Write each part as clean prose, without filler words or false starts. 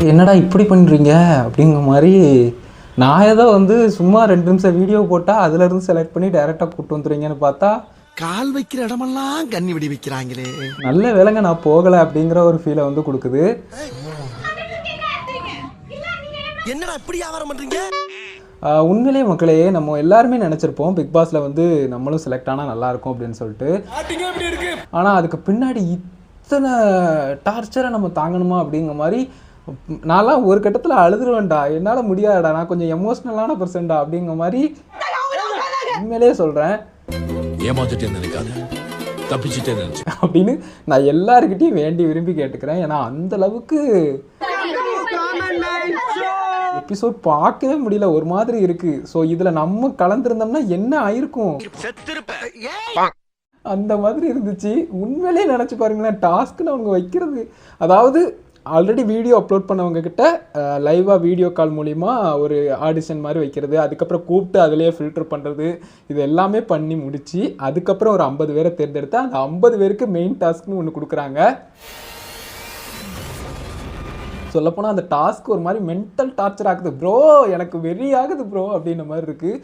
என்னடா இப்படி பண்ணுறீங்க அப்படிங்கிற மாதிரி. நான் ஏதோ வந்து சும்மா 2 நிமிஷம் வீடியோ போட்டால் அதுலேருந்து செலக்ட் பண்ணி டைரெக்டாக கூப்பிட்டு வந்துடுறீங்கன்னு பார்த்தா கால் வைக்கிற இடமெல்லாம் கண்ணி விடி வைக்கிறாங்களே. நல்ல வேலைங்க நான் போகலை அப்படிங்கிற ஒரு ஃபீலை வந்து கொடுக்குது. என்னடா இப்படி வியாபாரம் பண்றீங்க? உண்மையிலே மக்களே நம்ம எல்லாருமே நினச்சிருப்போம் பிக் பாஸில் வந்து நம்மளும் செலக்ட் ஆனால் நல்லாயிருக்கும் அப்படின்னு சொல்லிட்டு. ஆனால் அதுக்கு பின்னாடி இத்தனை டார்ச்சரை நம்ம தாங்கணுமா அப்படிங்கிற மாதிரி. நான்லாம் ஒரு கட்டத்தில் அழுதுருவேன்டா, என்னால் முடியாதுடா, நான் கொஞ்சம் எமோஷ்னலான பர்சன்டா அப்படிங்கிற மாதிரி உண்மையிலே சொல்கிறேன். அப்படின்னு நான் எல்லாருக்கிட்டையும் வேண்டி விரும்பி கேட்டுக்கிறேன். ஏன்னா அந்த அளவுக்கு எபிசோட் பார்க்கவே முடியல, ஒரு மாதிரி இருக்கு. ஸோ இதில் நம்ம கலந்துருந்தோம்னா என்ன ஆயிருக்கும் அந்த மாதிரி இருந்துச்சு. உண்மையிலே நினச்சி பாருங்களேன், டாஸ்க்குன்னு அவங்க வைக்கிறது. அதாவது ஆல்ரெடி வீடியோ அப்லோட் பண்ணவங்க கிட்ட லைவாக வீடியோ கால் மூலிமா ஒரு ஆடிஷன் மாதிரி வைக்கிறது, அதுக்கப்புறம் கூப்பிட்டு அதிலேயே ஃபில்டர் பண்ணுறது, இது எல்லாமே பண்ணி முடித்து அதுக்கப்புறம் ஒரு 50 பேரை தேர்ந்தெடுத்து அந்த 50 பேருக்கு மெயின் டாஸ்க்னு ஒன்று கொடுக்குறாங்க. சொல்லப்போனால் அந்த டாஸ்க் ஒரு மாதிரி மென்டல் டார்ச்சர் ஆகுது. ப்ரோ எனக்கு வெறி ஆகுது ப்ரோ அப்படின்ற மாதிரி இருக்குது.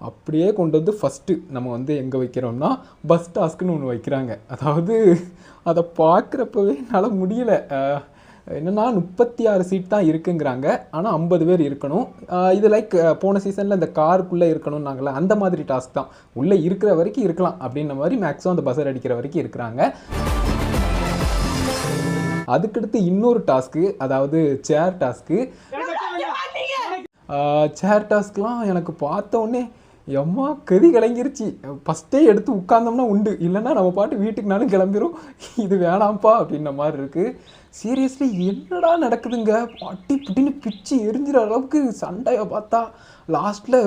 அப்படியே கொண்டு வந்து ஃபஸ்ட்டு நம்ம வந்து எங்கே வைக்கிறோம்னா பஸ் டாஸ்க்குன்னு ஒன்று வைக்கிறாங்க. அதாவது அதை பார்க்குறப்பவே என்னால் முடியலை. என்னென்னா 36 சீட் தான் இருக்குங்கிறாங்க, ஆனால் 50 பேர் இருக்கணும். இது லைக் போன சீசனில் இந்த காருக்குள்ளே இருக்கணும்னாங்களே அந்த மாதிரி டாஸ்க் தான். உள்ளே இருக்கிற வரைக்கும் இருக்கலாம் அப்படின்ற மாதிரி மேக்ஸிமம் அந்த பஸ்ஸர் அடிக்கிற வரைக்கும் இருக்கிறாங்க. அதுக்கடுத்து இன்னொரு டாஸ்க்கு, அதாவது சேர் டாஸ்க்கு. சேர் டாஸ்க்லாம் எனக்கு பார்த்த உடனே எம்மா கதி கலங்கிருச்சு. ஃபஸ்ட்டே எடுத்து உட்கார்ந்தோம்னா உண்டு, இல்லைன்னா நம்ம பாட்டு வீட்டுக்குனாலும் கிளம்பிடும். இது வேணாம்ப்பா அப்படின்ற மாதிரி இருக்குது. சீரியஸ்லி என்னடா நடக்குதுங்க, பட்டி புட்டின்னு பிச்சு எரிஞ்சிற அளவுக்கு சண்டையை பார்த்தா லாஸ்ட்டில்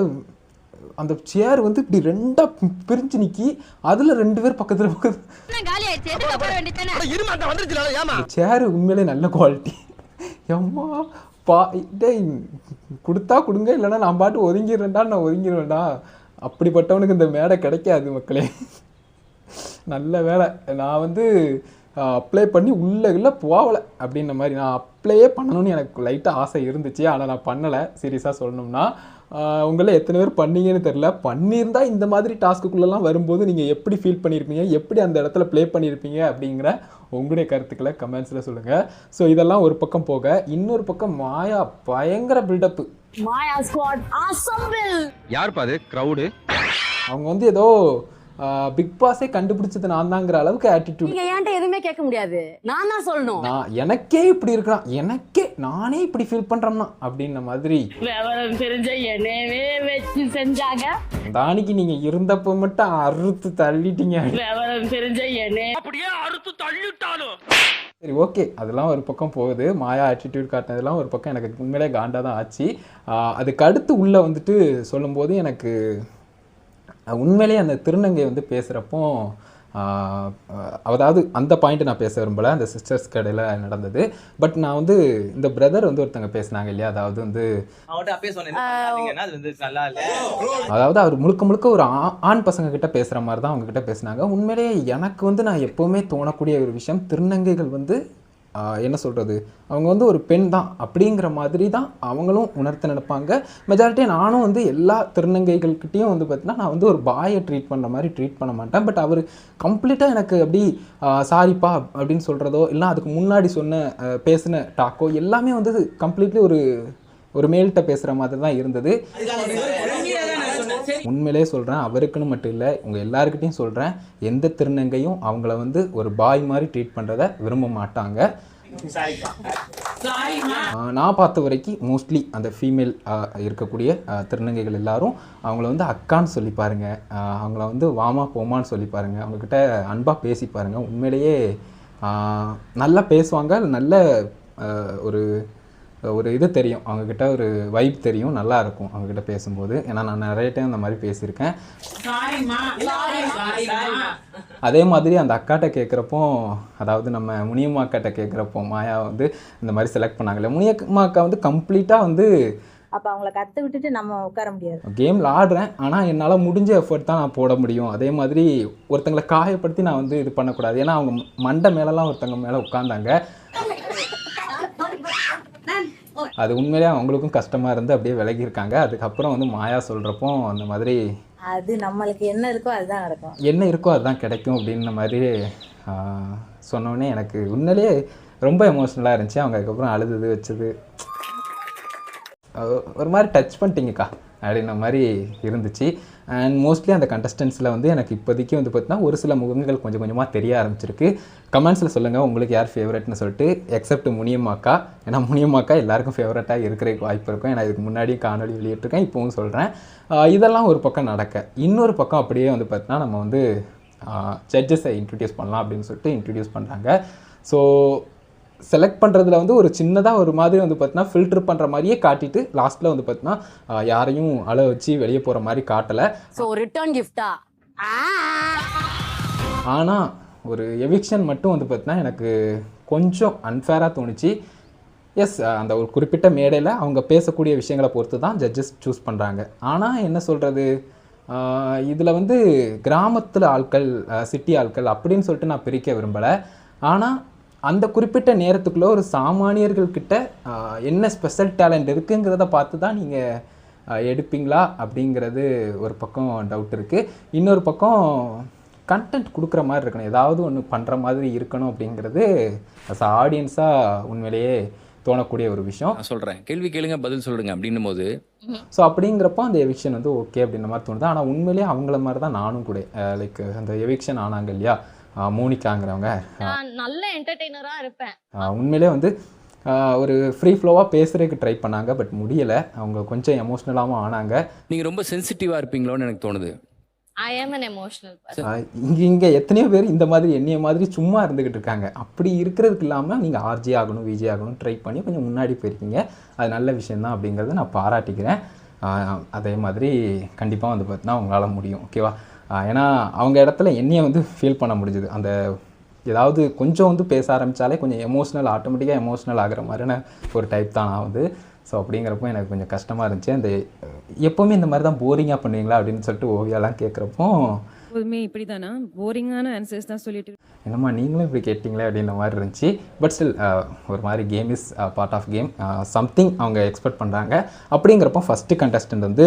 அந்த சேர் வந்து இப்படி 2ஆக பிரிஞ்சு நிற்கி அதில் 2 பேர் பக்கத்தில் சேர் உண்மையிலே நல்ல குவாலிட்டி. எம்மா கொடுத்தா கொடுங்க, இல்லைன்னா நான் பாட்டு ஒதுங்கிடுறேன்டா, நான் ஒதுங்கிடுவேன்டா. அப்படிப்பட்டவனுக்கு இந்த மேடை கிடைக்காது மக்களே. நல்ல வேலை நான் வந்து அப்ளை பண்ணி உள்ளே போகலை அப்படின்ற மாதிரி. நான் அப்ளையே பண்ணணும்னு எனக்கு லைட்டாக ஆசை இருந்துச்சு, ஆனால் நான் பண்ணலை. சீரியஸாக சொல்லணும்னா உங்களே எத்தனை பேர் பண்ணீங்கன்னு தெரில. பண்ணியிருந்தால் இந்த மாதிரி டாஸ்க்குள்ளெல்லாம் வரும்போது நீங்கள் எப்படி ஃபீல் பண்ணியிருப்பீங்க, எப்படி அந்த இடத்துல ப்ளே பண்ணியிருப்பீங்க அப்படிங்கிற உங்களுடைய கருத்துக்களை கமெண்ட்ஸில் சொல்லுங்கள். ஸோ இதெல்லாம் ஒரு பக்கம் போக, இன்னொரு பக்கம் மாயா பயங்கர பில்டப்பு. மாயா ஸ்குவாட் ஆசம்பிள். யார் பாது க்ரௌடு? அவங்க வந்து ஏதோ பிக் பாஸே கண்டுபிடிச்சது நான் தாங்கிற அளவுக்கு ஆட்டிடியூட். நீங்க ஏன்ட்ட எதுவுமே கேட்க முடியாது, நான் தான் சொல்லணும். நான் எனக்கே இப்படி இருக்கிறான், எனக்கே நானே இப்படி ஃபீல் பண்றேன்னா அப்படின்ற மாதிரி விவரம் தெரிஞ்ச என்னவே வச்சு செஞ்சாங்க. தானிக்கு நீங்க இருந்தப்ப மட்டும் அறுத்து தள்ளிட்டீங்க. விவரம் தெரிஞ்ச என்ன அப்படியே அறுத்து தள்ளிட்டாலும் சரி ஓகே, அதெல்லாம் ஒரு பக்கம் போகுது. மாயா ஆட்டிடியூட் காட்டினதெல்லாம் ஒரு பக்கம் எனக்கு உண்மையிலே காண்டாக தான் ஆச்சு. அதுக்கு அடுத்து உள்ளே வந்துட்டு சொல்லும்போது எனக்கு உண்மையிலே அந்த திருநங்கை வந்து பேசுகிறப்போ, அதாவது அந்த பாயிண்ட் நான் பேச விரும்பலை, அந்த சிஸ்டர்ஸ் கடையில் நடந்தது. பட் நான் வந்து இந்த பிரதர் வந்து ஒருத்தங்க பேசினாங்க இல்லையா, அதாவது வந்து அதாவது அவர் முழுக்க ஒரு ஆண் பசங்க கிட்ட பேசுகிற மாதிரி தான் அவங்க கிட்ட பேசினாங்க. உண்மையிலே எனக்கு வந்து நான் எப்போவுமே தோணக்கூடிய ஒரு விஷயம், திருநங்கைகள் வந்து என்ன சொல்கிறது, அவங்க வந்து ஒரு பெண் தான் அப்படிங்கிற மாதிரி தான் அவங்களும் உணர்த்த நினைப்பாங்க. மெஜாரிட்டியாக நானும் வந்து எல்லா திருநங்கைகள்கிட்டையும் வந்து பார்த்தீங்கன்னா நான் வந்து ஒரு பாயை ட்ரீட் பண்ணுற மாதிரி ட்ரீட் பண்ண மாட்டேன். பட் அவர் கம்ப்ளீட்டாக எனக்கு அப்படி சாரிப்பா அப்படின்னு சொல்கிறதோ, இல்லை அதுக்கு முன்னாடி பேசின டாக்கோ எல்லாமே வந்து கம்ப்ளீட்லி ஒரு மேல்கிட்ட பேசுகிற மாதிரி தான் இருந்தது. உண்மையிலே சொல்கிறேன், அவருக்குன்னு மட்டும் இல்லை உங்கள் எல்லாருக்கிட்டையும் சொல்கிறேன், எந்த திருநங்கையும் அவங்கள வந்து ஒரு பாய் மாதிரி ட்ரீட் பண்ணுறதை விரும்ப மாட்டாங்க. நான் பார்த்த வரைக்கும் மோஸ்ட்லி அந்த ஃபீமேல் இருக்கக்கூடிய திருநங்கைகள் எல்லாரும் அவங்கள வந்து அக்கான்னு சொல்லி பாருங்கள், அவங்கள வந்து வாமா போமான்னு சொல்லி பாருங்கள், அவங்கக்கிட்ட அன்பாக பேசி பாருங்கள். உண்மையிலேயே நல்லா பேசுவாங்க, நல்ல ஒரு இது தெரியும் அவங்கக்கிட்ட, ஒரு வைப் தெரியும், நல்லா இருக்கும் அவங்கக்கிட்ட பேசும்போது. ஏன்னா நான் நிறைய டைம் அந்த மாதிரி பேசியிருக்கேன். அதே மாதிரி அந்த அக்காட்ட கேட்குறப்போ, அதாவது நம்ம முனியம்மா அக்காட்ட கேட்குறப்போ மாயா வந்து இந்த மாதிரி செலக்ட் பண்ணாங்கல்ல, முனியம்மா அக்கா வந்து கம்ப்ளீட்டாக வந்து அப்போ அவங்கள கற்று விட்டுட்டு நம்ம உட்கார முடியாது. கேமில் ஆடுறேன், ஆனால் என்னால் முடிஞ்ச எஃபர்ட் தான் நான் போட முடியும். அதே மாதிரி ஒருத்தங்களை காயப்படுத்தி நான் வந்து இது பண்ணக்கூடாது. ஏன்னா அவங்க மண்டை மேலெலாம் ஒருத்தங்க மேலே உட்காந்தாங்க. அது உண்மையிலேயே அவங்களுக்கும் கஷ்டமாக இருந்து அப்படியே விலகியிருக்காங்க. அதுக்கப்புறம் வந்து மாயா சொல்கிறப்போ அந்த மாதிரி அது நம்மளுக்கு என்ன இருக்கோ அதுதான் நடக்கும். என்ன இருக்கோ அதுதான் கிடைக்கும் அப்படின்ற மாதிரி சொன்னோடனே எனக்கு உண்மையிலேயே ரொம்ப எமோஷ்னலாக இருந்துச்சு. அவங்க அதுக்கப்புறம் அழுது வச்சது ஒரு மாதிரி டச் பண்ணிட்டீங்கக்கா அப்படின்ற மாதிரி இருந்துச்சு. அண்ட் மோஸ்ட்லி அந்த கண்டஸ்டன்ஸில் வந்து எனக்கு இப்போதைக்கு வந்து பார்த்தீங்கன்னா ஒரு சில முகங்கள் கொஞ்சம் கொஞ்சமாக தெரிய ஆரம்பிச்சிருக்கு. கமெண்ட்ஸில் சொல்லுங்கள் உங்களுக்கு யார் ஃபேவரட்னு சொல்லிட்டு, எக்ஸப்ட் முனியம்மாக்கா. ஏன்னா முனியம்மாக்கா எல்லாருக்கும் ஃபேவரட்டாக இருக்கிறதுக்கு வாய்ப்பு இருக்கும். ஏன்னா இதுக்கு முன்னாடியும் காணொலி வெளியிட்டிருக்கேன், இப்போவும் சொல்கிறேன். இதெல்லாம் ஒரு பக்கம் நடக்க, இன்னொரு பக்கம் அப்படியே வந்து பார்த்தீங்கன்னா நம்ம வந்து ஜட்ஜஸை இன்ட்ரடியூஸ் பண்ணலாம் அப்படின்னு சொல்லிட்டு இன்ட்ரடியூஸ் பண்ணுறாங்க. ஸோ செலக்ட் பண்ணுறதுல வந்து ஒரு சின்னதாக ஒரு மாதிரி வந்து பார்த்தீங்கன்னா ஃபில்டர் பண்ணுற மாதிரியே காட்டிட்டு லாஸ்ட்டில் வந்து பார்த்தீங்கன்னா யாரையும் அழ வச்சு வெளியே போகிற மாதிரி காட்டலை. ஸோ ரிட்டர்ன் கிஃப்டா? ஆனால் ஒரு எவிக்ஷன் மட்டும் வந்து பார்த்தீங்கன்னா எனக்கு கொஞ்சம் அன்ஃபேராக தோணுச்சு. எஸ், அந்த ஒரு குறிப்பிட்ட மேடையில் அவங்க பேசக்கூடிய விஷயங்களை பொறுத்து தான் ஜட்ஜஸ் சூஸ் பண்ணுறாங்க. ஆனால் என்ன சொல்கிறது, இதில் வந்து கிராமத்தில் ஆட்கள் சிட்டி ஆட்கள் அப்படின்னு சொல்லிட்டு நான் பிரிக்க விரும்பலை. ஆனால் அந்த குறிப்பிட்ட நேரத்துக்குள்ளே ஒரு சாமானியர்கள்கிட்ட என்ன ஸ்பெஷல் டேலண்ட் இருக்குங்கிறத பார்த்து தான் நீங்கள் எடுப்பீங்களா அப்படிங்கிறது ஒரு பக்கம் டவுட் இருக்குது. இன்னொரு பக்கம் கண்டென்ட் கொடுக்குற மாதிரி இருக்கணும், ஏதாவது ஒன்று பண்ணுற மாதிரி இருக்கணும் அப்படிங்கிறது அஸ் ஆடியன்ஸாக உண்மையிலேயே தோணக்கூடிய ஒரு விஷயம். நான் சொல்கிறேன், கேள்வி கேளுங்க பதில் சொல்லுங்க அப்படின்னும் போது ஸோ அப்படிங்கிறப்போ அந்த எவிக்ஷன் வந்து ஓகே அப்படின்ற மாதிரி தோணுது. ஆனால் உண்மையிலேயே அவங்கள மாதிரி தான் நானும் கூட லைக் அந்த எவிக்ஷன் ஆனாங்க இல்லையா மோனிகாங்கிறவங்க, நல்ல என்டர்டெய்னராக இருப்பேன். உண்மையிலே வந்து ஒரு ஃப்ரீ ஃப்ளோவாக பேசுகிறதுக்கு ட்ரை பண்ணாங்க, பட் முடியலை. அவங்க கொஞ்சம் எமோஷ்னலாகவும் ஆனாங்க. நீங்கள் ரொம்ப சென்சிட்டிவாக இருப்பீங்களோன்னு எனக்கு தோணுது. ஐ ஆம் an emotional person. இங்கே எத்தனையோ பேர் இந்த மாதிரி என்னைய மாதிரி சும்மா இருந்துக்கிட்டு இருக்காங்க. அப்படி இருக்கிறதுக்கு இல்லாமல் நீங்கள் ஆர்ஜி ஆகணும் விஜய் ஆகணும் ட்ரை பண்ணி கொஞ்சம் முன்னாடி போயிருக்கீங்க. அது நல்ல விஷயந்தான் அப்படிங்கிறத நான் பாராட்டிக்கிறேன். அதே மாதிரி கண்டிப்பாக வந்து பார்த்தீங்கன்னா உங்களால் முடியும், ஓகேவா? ஏன்னா அவங்க இடத்துல என்னையை வந்து ஃபீல் பண்ண முடிஞ்சுது. அந்த ஏதாவது கொஞ்சம் வந்து பேச ஆரம்பித்தாலே கொஞ்சம் எமோஷ்னல், ஆட்டோமேட்டிக்காக எமோஷ்னல் ஆகிற மாதிரியான ஒரு டைப் தான் நான் வந்து. ஸோ அப்படிங்கிறப்போ எனக்கு கொஞ்சம் கஷ்டமாக இருந்துச்சு. அந்த எப்போவுமே இந்த மாதிரி தான் போரிங்காக பண்ணுவீங்களா அப்படின்னு சொல்லிட்டு ஓவியாலாம் கேட்குறப்போ எப்போதுமே இப்படி தானா போரிங்கான ஆன்சர்ஸ் தான் சொல்லிட்டு என்னம்மா நீங்களும் இப்படி கேட்டிங்களே அப்படின்ற மாதிரி இருந்துச்சு. பட் ஸ்டில் ஒரு மாதிரி game is part of game, something அவங்க எக்ஸ்பெக்ட் பண்ணுறாங்க. அப்படிங்கிறப்போ ஃபஸ்ட்டு கண்டஸ்டன்ட் வந்து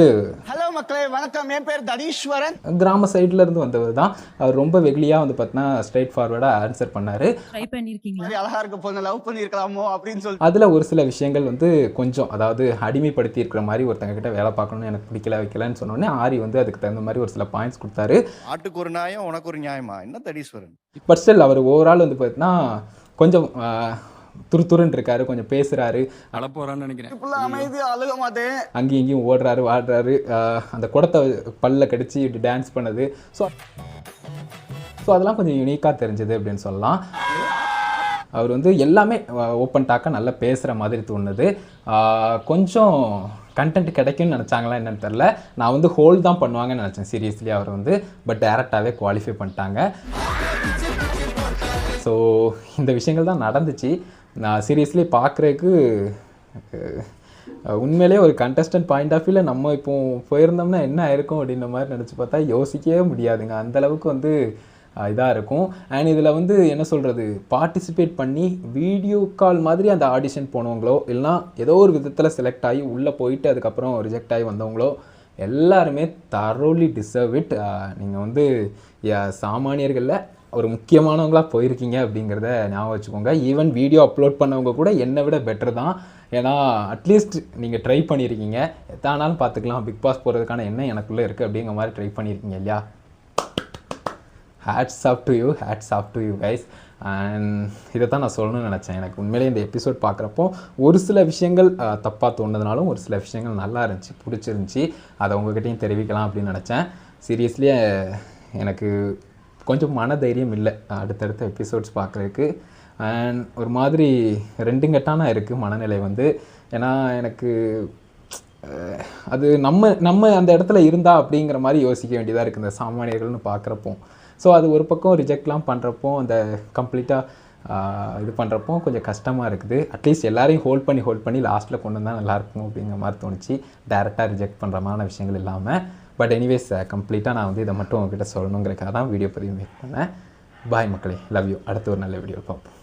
ஹலோ மக்களே வணக்கம், என் பேர் தனீஸ்வரன். கிராம சைட்லேருந்து வந்தவர் தான். அவர் ரொம்ப வெகுளியாக வந்து பார்த்தீங்கன்னா ஸ்ட்ரைட் ஃபார்வர்டாக ஆன்சர் பண்ணார். ட்ரை பண்ணியிருக்கீங்களா? அழகா இருக்க பொண்ணு லவ் பண்ணியிருக்கலாமோ அப்படின்னு சொல்லி அதில் ஒரு சில விஷயங்கள் வந்து கொஞ்சம் அதாவது அடிமைப்படுத்தி இருக்கிற மாதிரி ஒருத்தங்க கிட்ட வேலை பார்க்கணும்னு எனக்கு பிடிக்கல வைக்கலன்னு சொன்னோடனே ஆரி வந்து அதுக்கு தகுந்த மாதிரி ஒரு சில பாயிண்ட்ஸ் கொடுத்தாரு. ஆட்டுக்கு ஒரு நியாயம் உனக்கு ஒரு நியாயமா என்ன தடீஸ்வரன்? பட் ஸ்டில் அவர் ஓவரால் வந்து பார்த்தீங்கன்னா கொஞ்சம் துருத்துருன்னு இருக்காரு, கொஞ்சம் பேசுகிறாரு, அழப்போறான்னு நினைக்கிறேன். இப்பெல்லாம் அமைதி அழுக மாட்டேன், அங்கேயும் இங்கேயும் ஓடுறாரு வாடுறாரு, அந்த குடத்தை பல்ல கடிச்சு இப்படி டான்ஸ் பண்ணது. ஸோ அதெல்லாம் கொஞ்சம் யூனிக்காக தெரிஞ்சது அப்படின்னு சொல்லலாம். அவர் வந்து எல்லாமே ஓப்பன் டாக்காக நல்லா பேசுகிற மாதிரி தோணுது. கொஞ்சம் கண்டென்ட் கிடைக்கும்னு நினச்சாங்களா என்னன்னு தெரில. நான் வந்து ஹோல்ட் தான் பண்ணுவாங்கன்னு நினச்சேன் சீரியஸ்லி அவர் வந்து. பட் டேரெக்டாகவே குவாலிஃபை பண்ணிட்டாங்க. ஸோ இந்த விஷயங்கள் தான் நடந்துச்சு. நான் சீரியஸ்லி பார்க்குறதுக்கு உண்மையிலே ஒரு கண்டஸ்டன்ட் பாயிண்ட் ஆஃப் வியூவில் நம்ம இப்போ போயிருந்தோம்னா என்ன ஆயிருக்கும் அப்படின்ற மாதிரி நினச்சி பார்த்தா யோசிக்கவே முடியாதுங்க. அந்தளவுக்கு வந்து இதாக இருக்கும். அண்ட் இதில் வந்து என்ன சொல்கிறது, பார்ட்டிசிபேட் பண்ணி வீடியோ கால் மாதிரி அந்த ஆடிஷன் போனவங்களோ இல்லைனா ஏதோ ஒரு விதத்தில் செலக்ட் ஆகி உள்ளே போயிட்டு அதுக்கப்புறம் ரிஜெக்ட் ஆகி வந்தவங்களோ எல்லாருமே தரோலி டிசர்வ் இட். நீங்கள் வந்து சாமானியர்களில் ஒரு முக்கியமானவங்களாக போயிருக்கீங்க அப்படிங்கிறத ஞாபகம் வச்சுக்கோங்க. ஈவன் வீடியோ அப்லோட் பண்ணவங்க கூட என்னை விட பெட்டர் தான். ஏன்னா அட்லீஸ்ட் நீங்கள் ட்ரை பண்ணியிருக்கீங்க. எத்தானாலும் பார்த்துக்கலாம், பிக் பாஸ் போகிறதுக்கான என்ன எனக்குள்ளே இருக்குது அப்படிங்கிற மாதிரி ட்ரை பண்ணியிருக்கீங்க இல்லையா? Hats off to you guys. And இதை தான் நான் சொல்லணும்னு நினச்சேன். எனக்கு உண்மையிலே இந்த எபிசோட் பார்க்குறப்போ ஒரு சில விஷயங்கள் தப்பாக தோணுதுனாலும் ஒரு சில விஷயங்கள் நல்லா இருந்துச்சு, பிடிச்சிருந்துச்சி. அதை உங்கள்கிட்டையும் தெரிவிக்கலாம் அப்படின்னு நினச்சேன். சீரியஸ்லியே எனக்கு கொஞ்சம் மன தைரியம் இல்லை அடுத்தடுத்த எபிசோட்ஸ் பார்க்குறதுக்கு. அண்ட் ஒரு மாதிரி ரெண்டுங்கட்டானா இருக்குது மனநிலை வந்து. ஏன்னா எனக்கு அது நம்ம அந்த இடத்துல இருந்தா அப்படிங்கிற மாதிரி யோசிக்க வேண்டியதாக இருக்குது இந்த சாமானியர்கள்னு பார்க்குறப்போ. ஸோ அது ஒரு பக்கம் ரிஜெக்ட்லாம் பண்ணுறப்போ அந்த கம்ப்ளீட்டாக இது பண்ணுறப்போ கொஞ்சம் கஷ்டமாக இருக்குது. அட்லீஸ்ட் எல்லாரையும் ஹோல்ட் பண்ணி லாஸ்ட்டில் கொண்டு வந்தால் நல்லாயிருக்கும் அப்படிங்கிற மாதிரி தோணுச்சு, டேரெக்டாக ரிஜெக்ட் பண்ணுற மாதிரி விஷயங்கள் இல்லாமல். பட் எனிவேஸ் கம்ப்ளீட்டாக நான் வந்து இதை மட்டும் உங்ககிட்ட சொல்லணுங்கிறக்காக தான் வீடியோ பதிவு மேக் பண்ணேன். பாய் மக்களே, லவ் யூ. அடுத்த ஒரு நல்ல வீடியோ பார்ப்போம்.